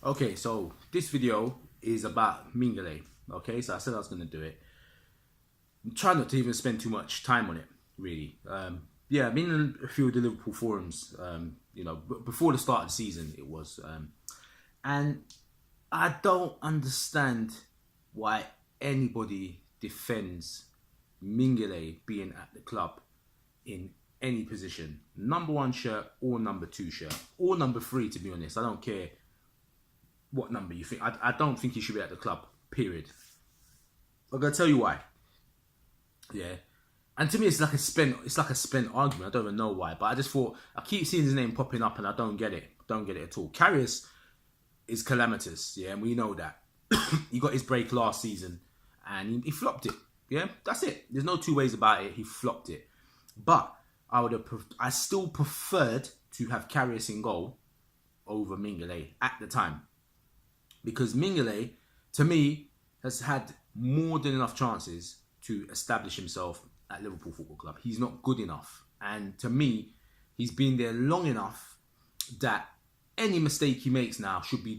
Okay, so this video is about Mignolet. Okay, so I said I was going to do it. I'm trying not to even spend too much time on it, really. Yeah, I've been in a few of the Liverpool forums, before the start of the season it was. And I don't understand why anybody defends Mignolet being at the club in any position. Number one shirt or number two shirt. Or number three, to be honest. I don't care what number you think. I don't think he should be at the club, period. I'm going to tell you why. Yeah. And to me, it's like a spent argument. I don't even know why, but I just thought, I keep seeing his name popping up and I don't get it. Don't get it at all. Karius is calamitous, yeah, and we know that. He got his break last season and he flopped it. Yeah, that's it. There's no two ways about it. He flopped it. But I still preferred to have Karius in goal over Mignolet at the time. Because Mignolet, to me, has had more than enough chances to establish himself at Liverpool Football Club. He's not good enough. And to me, he's been there long enough that any mistake he makes now should be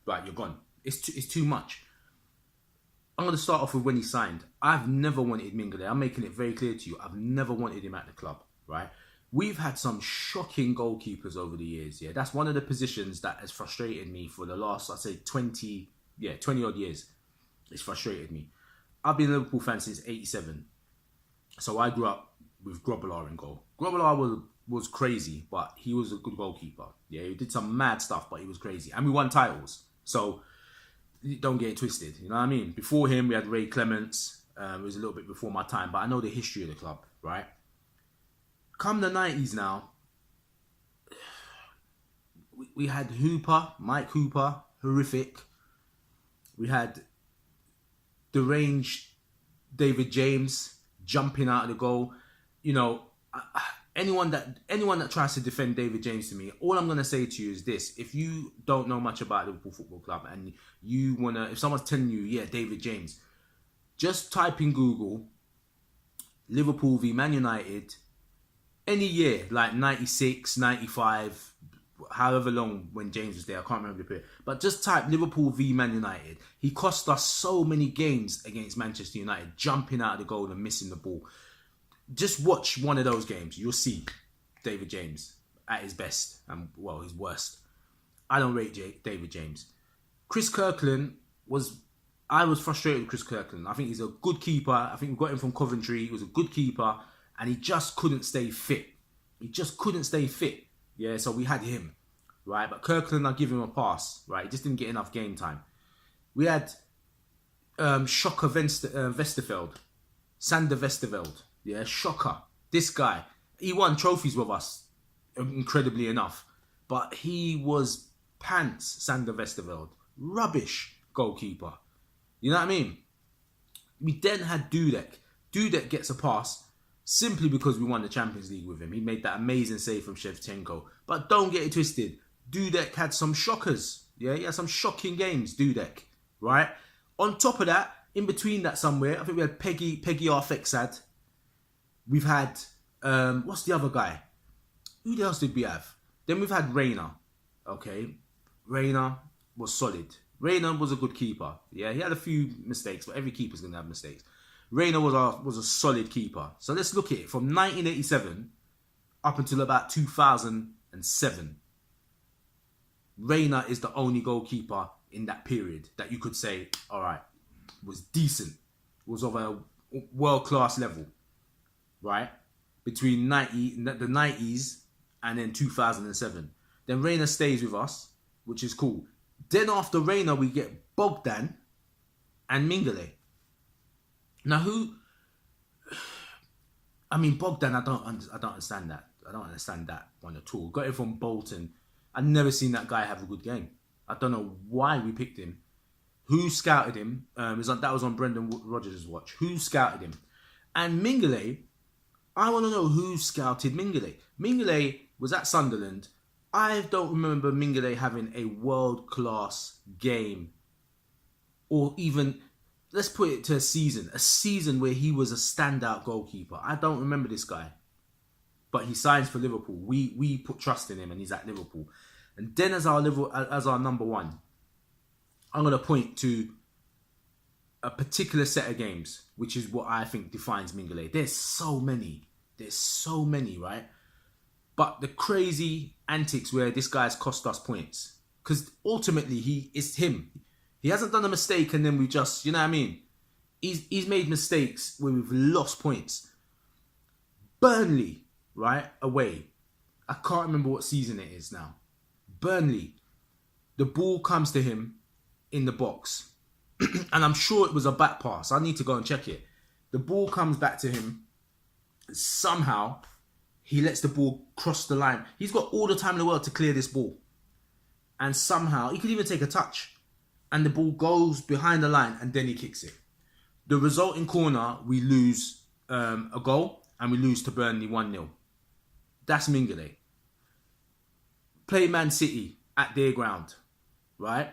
right, you're gone. It's too much. I'm going to start off with when he signed. I've never wanted Mignolet. I'm making it very clear to you. I've never wanted him at the club, right? We've had some shocking goalkeepers over the years, yeah. That's one of the positions that has frustrated me for the last, I'd say 20 odd years. It's frustrated me. I've been a Liverpool fan since '87. So I grew up with Grobbelaar in goal. Grobbelaar was crazy, but he was a good goalkeeper. Yeah, he did some mad stuff, but he was crazy. And we won titles. So don't get it twisted. You know what I mean? Before him, we had Ray Clements. It was a little bit before my time, but I know the history of the club, right? Come the 90s now, we had Mike Hooper, horrific. We had deranged David James jumping out of the goal. You know, anyone that tries to defend David James to me, all I'm going to say to you is this. If you don't know much about Liverpool Football Club and if someone's telling you, yeah, David James, just type in Google, Liverpool v Man United, any year, like 96, 95, however long when James was there, I can't remember the period. But just type Liverpool v Man United. He cost us so many games against Manchester United, jumping out of the goal and missing the ball. Just watch one of those games. You'll see David James at his best and, well, his worst. I don't rate David James. Chris Kirkland I was frustrated with Chris Kirkland. I think he's a good keeper. I think we got him from Coventry. He was a good keeper. And he just couldn't stay fit. Yeah, so we had him, right? But Kirkland, I'll give him a pass, right? He just didn't get enough game time. We had Shocker Vesterveld, Sander Vesterveld. Yeah, Shocker. This guy, he won trophies with us, incredibly enough. But he was pants, Sander Vesterveld. Rubbish goalkeeper. You know what I mean? We then had Dudek. Dudek gets a pass simply because we won the Champions League with him. He made that amazing save from Shevchenko. But don't get it twisted. Dudek had some shockers. Yeah, he had some shocking games, Dudek. Right? On top of that, in between that somewhere, I think we had Peggy Arfexad. We've had, what's the other guy? Who else did we have? Then we've had Reina. Okay? Reina was solid. Reina was a good keeper. Yeah, he had a few mistakes, but every keeper's going to have mistakes. Reina was a solid keeper. So let's look at it. From 1987 up until about 2007, Reina is the only goalkeeper in that period that you could say, all right, was decent, was of a world-class level, right? Between the 90s and then 2007. Then Reina stays with us, which is cool. Then after Reina, we get Bogdan and Mignolet. Now Bogdan, I don't understand that. I don't understand that one at all. Got it from Bolton. I've never seen that guy have a good game. I don't know why we picked him. Who scouted him? That was on Brendan Rodgers' watch. Who scouted him? And Mignolet, I want to know who scouted Mignolet. Mignolet was at Sunderland. I don't remember Mignolet having a world-class game. Or even, let's put it to a season where he was a standout goalkeeper. I don't remember this guy. But he signs for Liverpool. We put trust in him and he's at Liverpool. And then as our number one, I'm going to point to a particular set of games, which is what I think defines Mignolet. There's so many, right? But the crazy antics where this guy's cost us points. Because ultimately, it's him. He hasn't done a mistake and then we just, you know what I mean? He's made mistakes where we've lost points. Burnley, right, away. I can't remember what season it is now. Burnley. The ball comes to him in the box. And I'm sure it was a back pass. I need to go and check it. The ball comes back to him. Somehow, he lets the ball cross the line. He's got all the time in the world to clear this ball. And somehow, he could even take a touch. And the ball goes behind the line and then he kicks it. The resulting corner, we lose a goal and we lose to Burnley 1-0. That's Mignolet. Play Man City at their ground, right?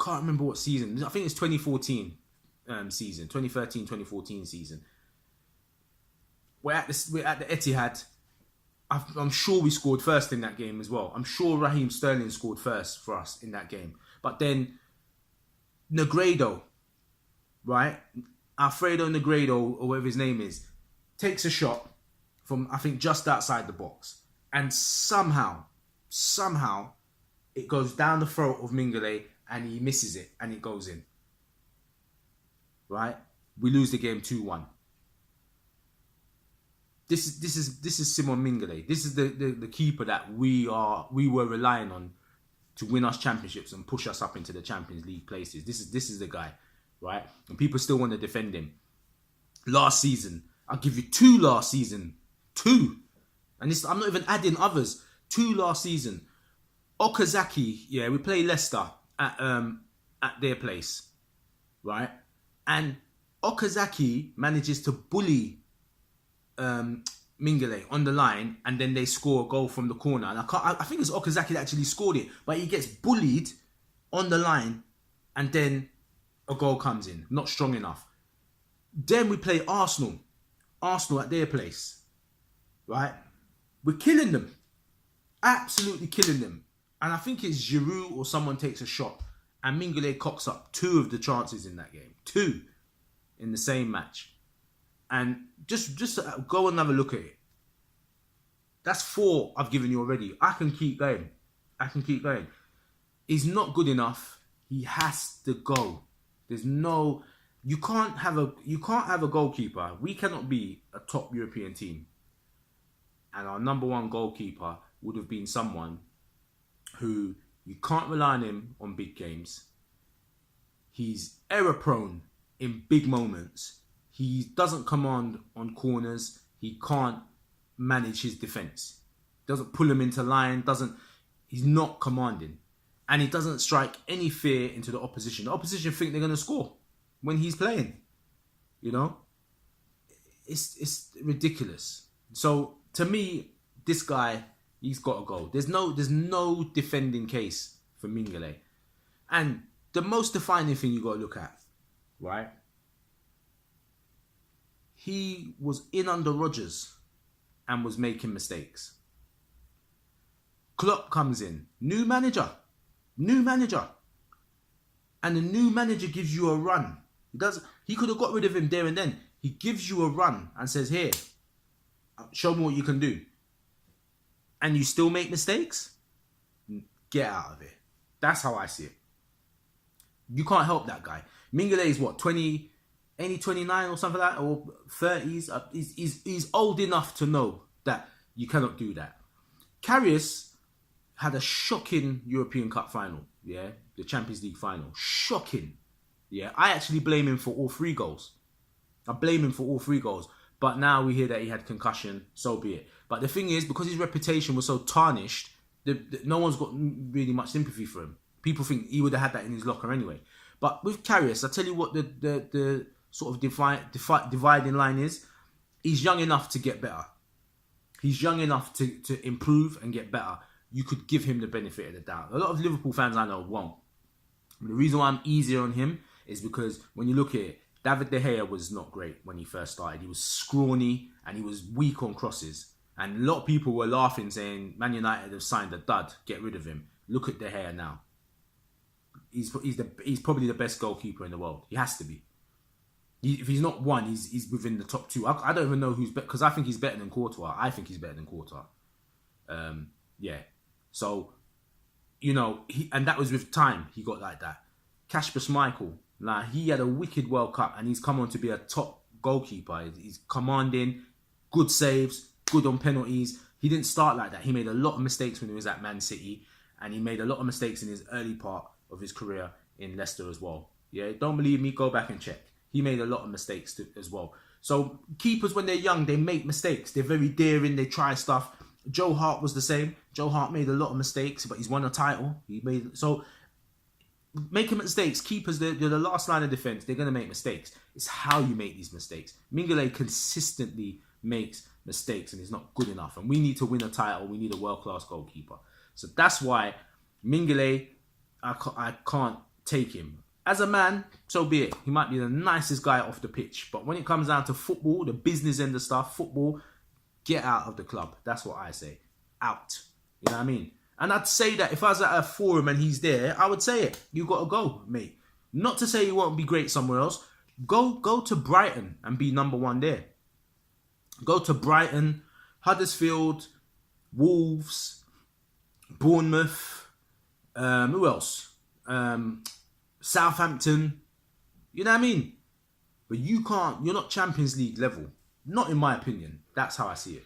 Can't remember what season. I think it's 2014 season, 2013-2014 season. We're at the Etihad. I'm sure we scored first in that game as well. I'm sure Raheem Sterling scored first for us in that game. But then Negredo, right? Alfredo Negredo, or whatever his name is, takes a shot from, I think, just outside the box. And somehow, it goes down the throat of Mignolet and he misses it and it goes in. Right? We lose the game 2-1. This is Simon Mignolet. This is the keeper that we were relying on to win us championships and push us up into the Champions League places. This is the guy, right? And people still want to defend him. Last season, I'll give you 2 last season. 2. And I'm not even adding others. 2 last season. Okazaki, yeah, we play Leicester at their place, right? And Okazaki manages to bully Mignolet on the line, and then they score a goal from the corner. And I think it's Okazaki that actually scored it, but he gets bullied on the line, and then a goal comes in. Not strong enough. Then we play Arsenal at their place, right? We're killing them, absolutely killing them. And I think it's Giroud or someone takes a shot, and Mignolet cocks up 2 of the chances in that game. 2 in the same match. And just go and have a look at it. That's 4 I've given you already. I can keep going. He's not good enough. He has to go. You can't have a goalkeeper. We cannot be a top European team. And our number 1 goalkeeper would have been someone who you can't rely on him on big games. He's error prone in big moments. He doesn't command on corners. He can't manage his defence. Doesn't pull him into line. He's not commanding. And he doesn't strike any fear into the opposition. The opposition think they're going to score when he's playing. You know? It's ridiculous. So, to me, this guy, he's got to go. There's no defending case for Mignolet. And the most defining thing you got to look at, right? He was in under Rodgers and was making mistakes. Klopp comes in, new manager. And the new manager gives you a run. He could have got rid of him there and then. He gives you a run and says, here, show me what you can do. And you still make mistakes? Get out of it. That's how I see it. You can't help that guy. Mignolet is what, 29 or something like that, or 30s. He's old enough to know that you cannot do that. Karius had a shocking European Cup final, yeah, the Champions League final. Shocking, yeah. I actually blame him for all 3 goals. But now we hear that he had concussion, so be it. But the thing is, because his reputation was so tarnished, no one's got really much sympathy for him. People think he would have had that in his locker anyway. But with Karius, I tell you what the sort of dividing line is. He's young enough to get better. He's young enough to improve and get better. You could give him the benefit of the doubt. A lot of Liverpool fans I know won't. And the reason why I'm easier on him is because when you look at it, David De Gea was not great when he first started. He was scrawny and he was weak on crosses. And a lot of people were laughing, saying, Man United have signed a dud, get rid of him. Look at De Gea now. He's probably the best goalkeeper in the world. He has to be. If he's not one, he's within the top two. I don't even know who's better, because I think he's better than Courtois. I think he's better than Courtois. Yeah. So, you know, and that was with time he got like that. Kasper Schmeichel, he had a wicked World Cup and he's come on to be a top goalkeeper. He's commanding, good saves, good on penalties. He didn't start like that. He made a lot of mistakes when he was at Man City, and he made a lot of mistakes in his early part of his career in Leicester as well. Yeah, don't believe me? Go back and check. He made a lot of mistakes as well. So keepers, when they're young, they make mistakes. They're very daring. They try stuff. Joe Hart was the same. Joe Hart made a lot of mistakes, but he's won a title. Making mistakes. Keepers, they're the last line of defense. They're going to make mistakes. It's how you make these mistakes. Mignolet consistently makes mistakes and he's not good enough. And we need to win a title. We need a world-class goalkeeper. So that's why Mignolet, I can't take him. As a man, so be it. He might be the nicest guy off the pitch. But when it comes down to football, the business end of stuff, football, get out of the club. That's what I say. Out. You know what I mean? And I'd say that if I was at a forum and he's there, I would say it. You got to go, mate. Not to say you won't be great somewhere else. Go to Brighton and be number one there. Go to Brighton, Huddersfield, Wolves, Bournemouth. Who else? Southampton. You know what I mean? But you're not Champions League level. Not in my opinion. That's how I see it.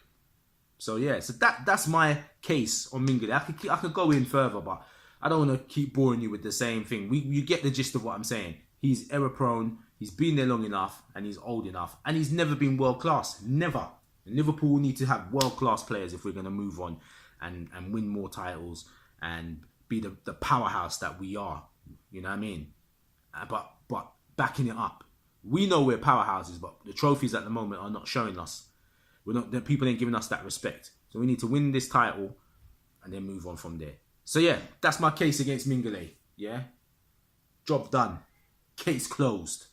So yeah, so that's my case on Mignolet. I could go in further, but I don't want to keep boring you with the same thing. You get the gist of what I'm saying. He's error prone, he's been there long enough, and he's old enough, and he's never been world class. Never. And Liverpool need to have world class players if we're going to move on and win more titles and be the powerhouse that we are. You know what I mean? But backing it up. We know we're powerhouses, but the trophies at the moment are not showing us. The people ain't giving us that respect. So we need to win this title and then move on from there. So yeah, that's my case against Mignolet. Yeah? Job done. Case closed.